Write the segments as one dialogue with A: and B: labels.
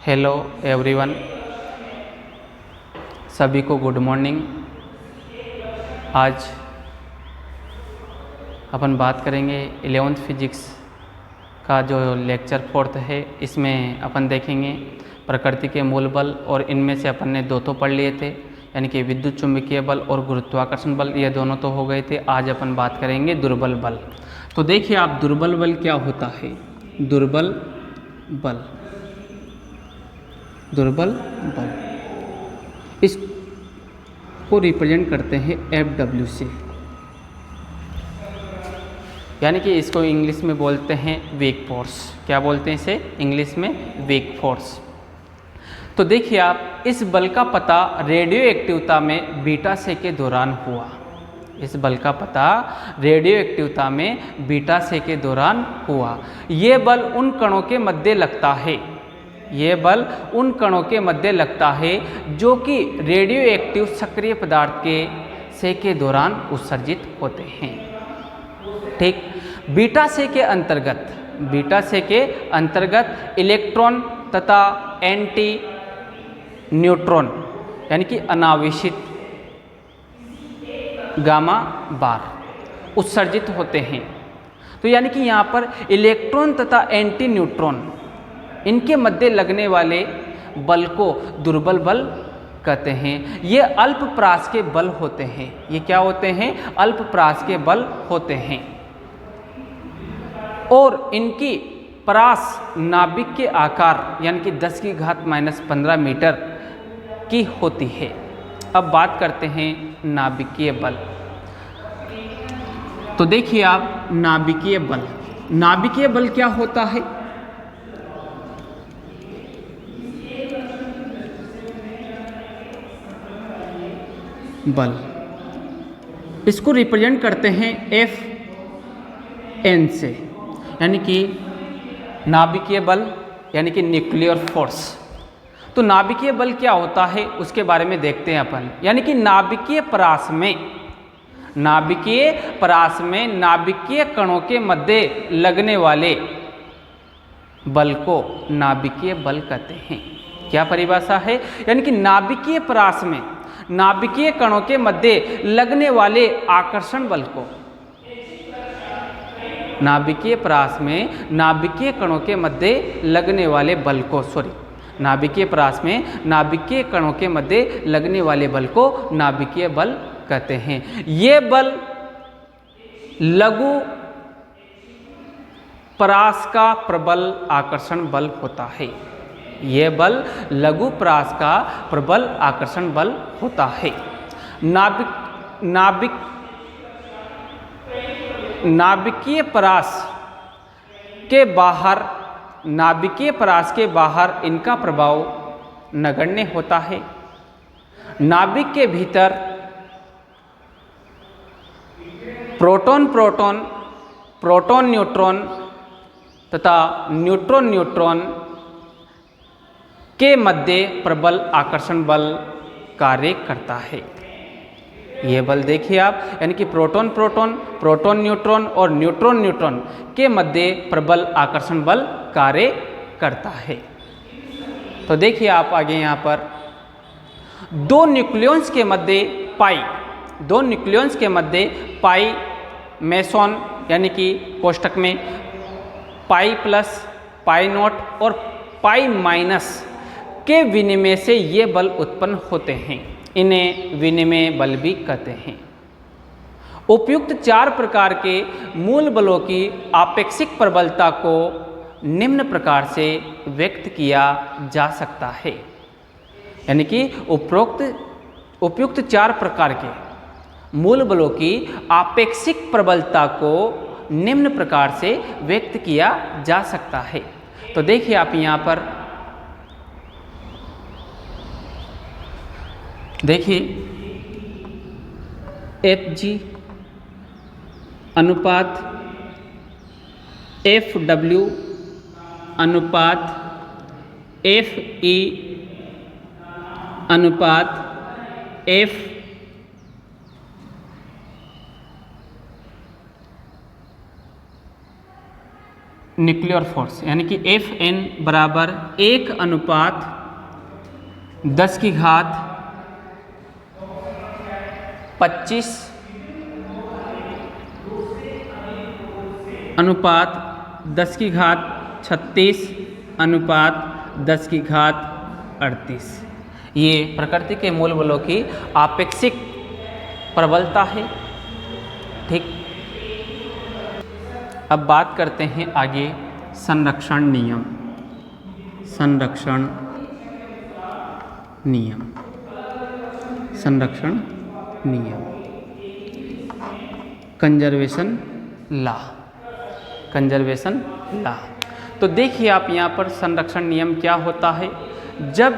A: Hello everyone, सभी को good morning. आज अपन बात करेंगे 11th फिजिक्स का जो लेक्चर 4th है। इसमें अपन देखेंगे प्रकृति के मूल बल, और इनमें से अपन ने दो तो पढ़ लिए थे, यानी कि विद्युत चुंबकीय बल और गुरुत्वाकर्षण बल। ये दोनों तो हो गए थे। आज अपन बात करेंगे दुर्बल बल। तो देखिए आप, दुर्बल बल क्या होता है। दुर्बल बल, दुर्बल बल इसको रिप्रेजेंट करते हैं Fw से, यानी कि इसको इंग्लिश में बोलते हैं वीक फोर्स। क्या बोलते हैं इसे इंग्लिश में? Weak force. तो देखिए आप, इस बल का पता रेडियो एक्टिवता में बीटा से के दौरान हुआ। इस बल का पता रेडियो एक्टिवता में बीटा से के दौरान हुआ। ये बल उन कणों के मध्य लगता है, ये बल उन कणों के मध्य लगता है जो कि रेडियो एक्टिव सक्रिय पदार्थ के से के दौरान उत्सर्जित होते हैं। ठीक। बीटा से के अंतर्गत, बीटा से के अंतर्गत इलेक्ट्रॉन तथा एंटी न्यूट्रॉन यानी कि अनावेशित गामा बार उत्सर्जित होते हैं। तो यानी कि यहाँ पर इलेक्ट्रॉन तथा एंटी न्यूट्रॉन, इनके मध्य लगने वाले बल को दुर्बल बल कहते हैं। ये अल्प प्रास के बल होते हैं। ये क्या होते हैं? अल्प प्रास के बल होते हैं। और इनकी परास नाभिक के आकार यानी कि 10 की घात -15 मीटर की होती है। अब बात करते हैं नाभिकीय बल। तो देखिए आप, नाभिकीय बल, नाभिकीय बल क्या होता है? बल, इसको रिप्रेजेंट करते हैं Fn से, यानी कि नाभिकीय बल यानी कि न्यूक्लियर फोर्स। तो नाभिकीय बल क्या होता है उसके बारे में देखते हैं अपन। यानी कि नाभिकीय परास में, नाभिकीय परास में नाभिकीय कणों के मध्य लगने वाले बल को नाभिकीय बल कहते हैं। क्या परिभाषा है? यानी कि नाभिकीय परास में नाभिकीय कणों के मध्य लगने वाले आकर्षण बल को, नाभिकीय परास में नाभिकीय कणों के मध्य लगने वाले बल को, नाभिकीय परास में नाभिकीय कणों के मध्य लगने वाले बल को नाभिकीय बल कहते हैं। ये बल लघु परास का प्रबल आकर्षण बल होता है। ये बल लघु परास का प्रबल आकर्षण बल होता है। नाभिकीय परास के बाहर, नाभिकीय परास के बाहर इनका प्रभाव नगण्य होता है। नाभिक के भीतर प्रोटॉन प्रोटॉन, प्रोटॉन न्यूट्रॉन तथा न्यूट्रॉन न्यूट्रॉन के मध्य प्रबल आकर्षण बल कार्य करता है। यह बल देखिए आप, यानी कि प्रोटॉन प्रोटॉन, प्रोटॉन न्यूट्रॉन और न्यूट्रॉन न्यूट्रॉन के मध्य प्रबल आकर्षण बल कार्य करता है। तो देखिए आप आगे यहाँ पर दो न्यूक्लियॉन्स के मध्य पाई, दो न्यूक्लियॉन्स के मध्य पाई मेसॉन यानी कि कोष्टक में पाई प्लस, पाई नॉट और पाई माइनस के विनिमय से ये बल उत्पन्न होते हैं। इन्हें विनिमय बल भी कहते हैं। उपयुक्त 4 प्रकार के मूल बलों की आपेक्षिक प्रबलता को निम्न प्रकार से व्यक्त किया जा सकता है। यानी कि उपयुक्त 4 प्रकार के मूल बलों की आपेक्षिक प्रबलता को निम्न प्रकार से व्यक्त किया जा सकता है। तो देखिए आप यहाँ पर देखिए, Fg अनुपात Fw अनुपात Fe अनुपात F न्यूक्लियर फोर्स, यानी कि Fn बराबर 1/10⁻25 अनुपात 10⁻36 अनुपात 10⁻38। ये प्रकृति के मूल बलों की आपेक्षिक प्रबलता है। ठीक, अब बात करते हैं आगे संरक्षण नियम। संरक्षण नियम, संरक्षण नियम, कंजर्वेशन लॉ, कंजर्वेशन लॉ। तो देखिए आप यहाँ पर संरक्षण नियम क्या होता है। जब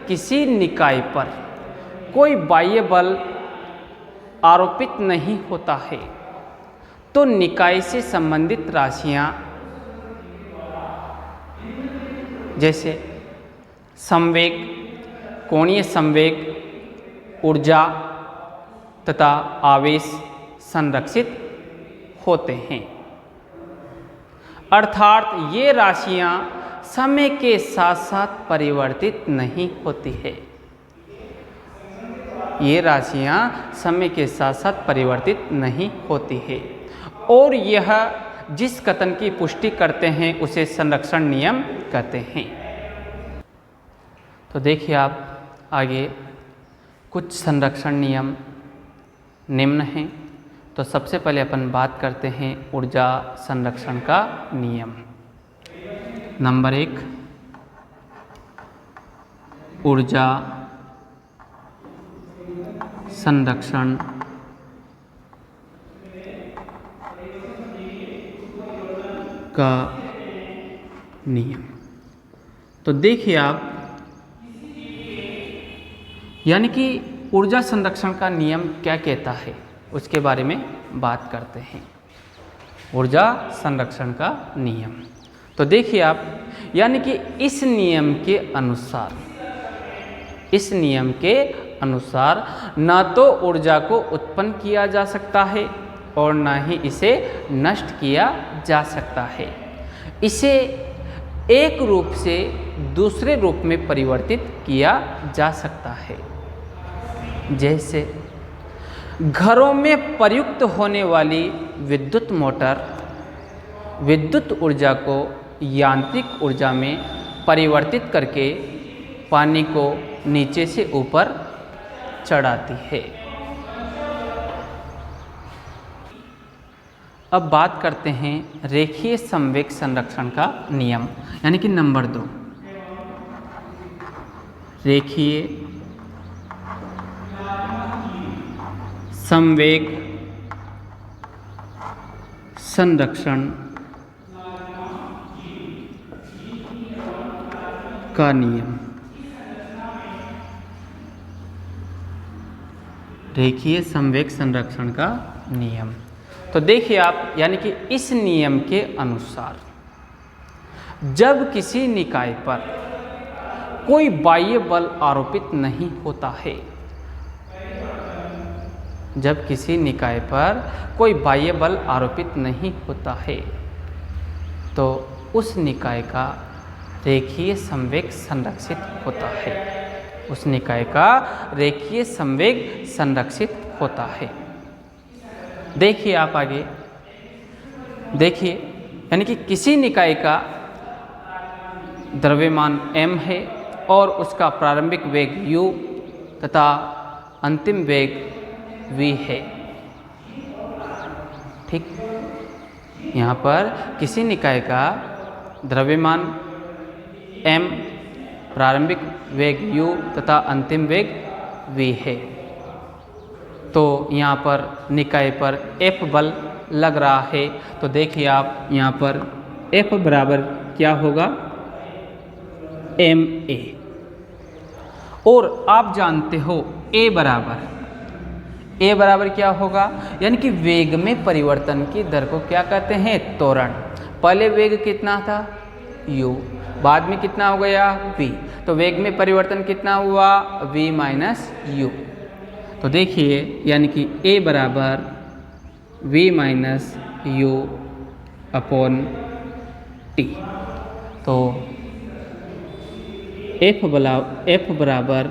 A: किसी निकाय पर कोई बाह्य बल आरोपित नहीं होता है तो निकाय से संबंधित राशियां जैसे संवेग, कोणीय संवेग, ऊर्जा तथा आवेश संरक्षित होते हैं। अर्थात ये राशियां समय के साथ साथ परिवर्तित नहीं होती है। ये राशियां समय के साथ साथ परिवर्तित नहीं होती है और यह जिस कथन की पुष्टि करते हैं उसे संरक्षण नियम कहते हैं। तो देखिए आप आगे कुछ संरक्षण नियम निम्न हैं। तो सबसे पहले अपन बात करते हैं ऊर्जा संरक्षण का नियम। नंबर 1, ऊर्जा संरक्षण का नियम। तो देखिए आप, यानी कि ऊर्जा संरक्षण का नियम क्या कहता है उसके बारे में बात करते हैं। ऊर्जा संरक्षण का नियम, तो देखिए आप, यानी कि इस नियम के अनुसार, इस नियम के अनुसार ना तो ऊर्जा को उत्पन्न किया जा सकता है और ना ही इसे नष्ट किया जा सकता है। इसे एक रूप से दूसरे रूप में परिवर्तित किया जा सकता है। जैसे घरों में प्रयुक्त होने वाली विद्युत मोटर विद्युत ऊर्जा को यांत्रिक ऊर्जा में परिवर्तित करके पानी को नीचे से ऊपर चढ़ाती है। अब बात करते हैं रेखीय संवेग संरक्षण का नियम, यानी कि नंबर 2, रेखीय संवेग संरक्षण का नियम। रेखीय संवेग संरक्षण का नियम, तो देखिए आप, यानी कि इस नियम के अनुसार जब किसी निकाय पर कोई बाह्य बल आरोपित नहीं होता है, जब किसी निकाय पर कोई बाह्य बल आरोपित नहीं होता है तो उस निकाय का रेखीय संवेग संरक्षित होता है। उस निकाय का रेखीय संवेग संरक्षित होता है। देखिए आप आगे, देखिए, यानी कि किसी निकाय का द्रव्यमान m है और उसका प्रारंभिक वेग u तथा अंतिम वेग v है। ठीक, यहाँ पर किसी निकाय का द्रव्यमान m, प्रारंभिक वेग u तथा अंतिम वेग v है। तो यहाँ पर निकाय पर F बल लग रहा है। तो देखिए आप, यहाँ पर F बराबर क्या होगा, ma। और आप जानते हो A बराबर क्या होगा, यानी कि वेग में परिवर्तन की दर को क्या कहते हैं, त्वरण। पहले वेग कितना था, u, बाद में कितना हो गया, v। तो वेग में परिवर्तन कितना हुआ, v माइनस u। तो देखिए, यानी कि A बराबर v minus u upon t. तो एफ बराबर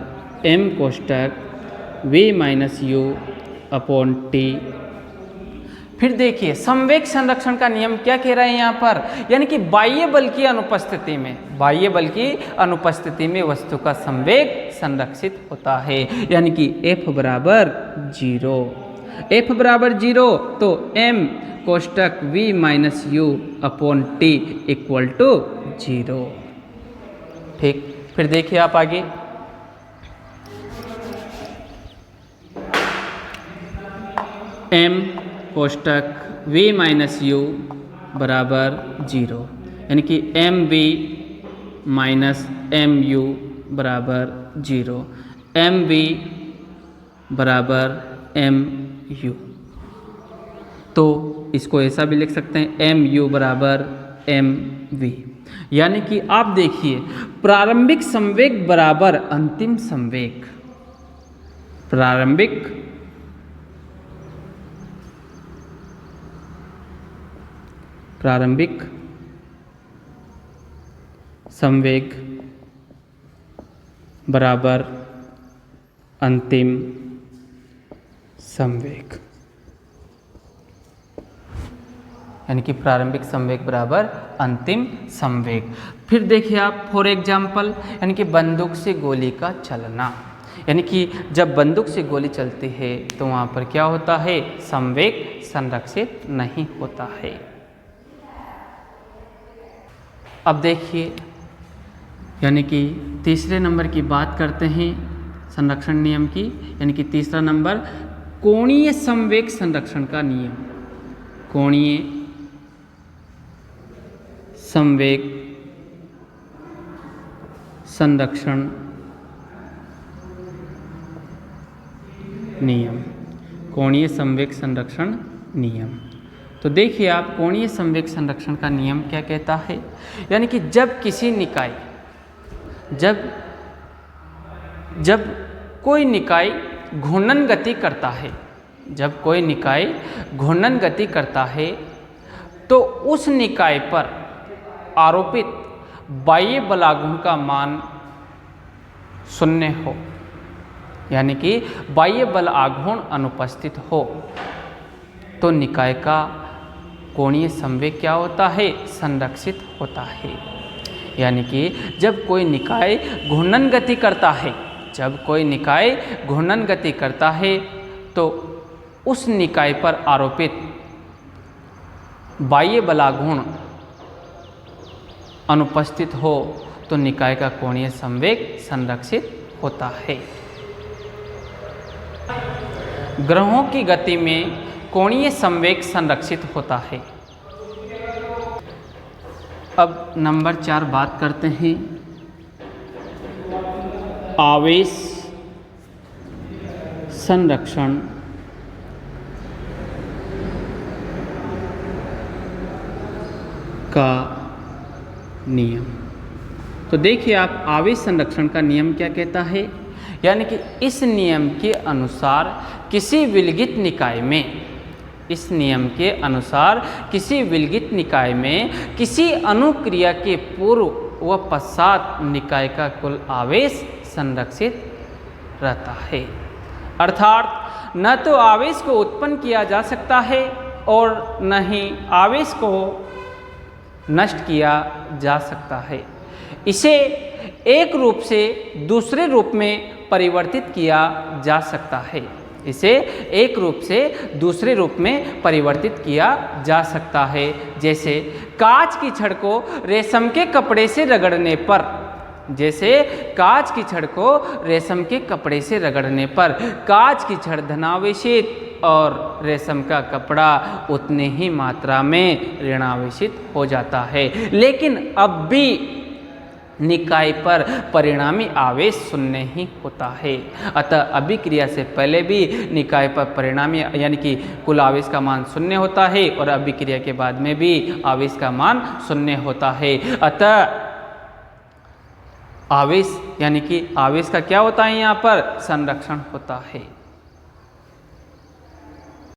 A: एम कोष्टक v minus u upon t. फिर देखिए संवेग संरक्षण का नियम क्या कह रहा है यहाँ पर, यानी कि बाह्य बल की अनुपस्थिति में वस्तु का संवेग संरक्षित होता है, यानी कि F बराबर 0 तो m कोष्टक v minus u upon t equal to 0। ठीक, फिर देखिए आप आगे, m कोष्टक v माइनस यू बराबर 0, यानी कि m v minus m u बराबर 0, एम वी बराबर एम यू। तो इसको ऐसा भी लिख सकते हैं एम यू बराबर एम वी, यानी कि आप देखिए प्रारंभिक संवेग बराबर अंतिम संवेग, प्रारंभिक संवेग बराबर अंतिम संवेग, यानी कि प्रारंभिक संवेग बराबर अंतिम संवेग। फिर देखिए आप फॉर एग्जाम्पल, यानी कि बंदूक से गोली का चलना, यानी कि जब बंदूक से गोली चलती है तो वहाँ पर क्या होता है, संवेग संरक्षित नहीं होता है। अब देखिए, यानी कि तीसरे नंबर की बात करते हैं संरक्षण नियम की, यानी कि तीसरा नंबर कोणीय संवेग संरक्षण का नियम, कोणीय संवेग संरक्षण नियम, कोणीय संवेग संरक्षण नियम। तो देखिए आप कोणीय संवेग संरक्षण का नियम क्या कहता है, यानी कि जब किसी निकाय, जब कोई निकाय घूर्णन गति करता है, जब कोई निकाय घूर्णन गति करता है तो उस निकाय पर आरोपित बाह्य बलाघूर्ण का मान 0 हो, यानी कि बाह्य बल आघूर्ण अनुपस्थित हो, तो निकाय का कोणीय संवेग क्या होता है, संरक्षित होता है। यानी कि जब कोई निकाय घूर्णन गति करता है, जब कोई निकाय घूर्णन गति करता है तो उस निकाय पर आरोपित बाह्य बलाघूर्ण अनुपस्थित हो तो निकाय का कोणीय संवेग संरक्षित होता है। ग्रहों की गति में कोणीय संवेग संरक्षित होता है। अब नंबर 4 बात करते हैं आवेश संरक्षण का नियम। तो देखिए आप आवेश संरक्षण का नियम क्या कहता है, यानी कि इस नियम के अनुसार किसी विलगित निकाय में, इस नियम के अनुसार किसी विलगित निकाय में किसी अनुक्रिया के पूर्व व पश्चात निकाय का कुल आवेश संरक्षित रहता है। अर्थात न तो आवेश को उत्पन्न किया जा सकता है और न ही आवेश को नष्ट किया जा सकता है। इसे एक रूप से दूसरे रूप में परिवर्तित किया जा सकता है, इसे एक रूप से दूसरे रूप में परिवर्तित किया जा सकता है। जैसे कांच की छड़ को रेशम के कपड़े से रगड़ने पर, जैसे कांच की छड़ को रेशम के कपड़े से रगड़ने पर कांच की छड़ धनावेशित और रेशम का कपड़ा उतने ही मात्रा में ऋणावेशित हो जाता है, लेकिन अब भी निकाय पर परिणामी आवेश 0 ही होता है। अतः अभिक्रिया से पहले भी निकाय पर परिणामी यानी कि कुल आवेश का मान 0 होता है और अभिक्रिया के बाद में भी आवेश का मान 0 होता है। अतः आवेश यानी कि आवेश का क्या होता है, यहाँ पर संरक्षण होता है।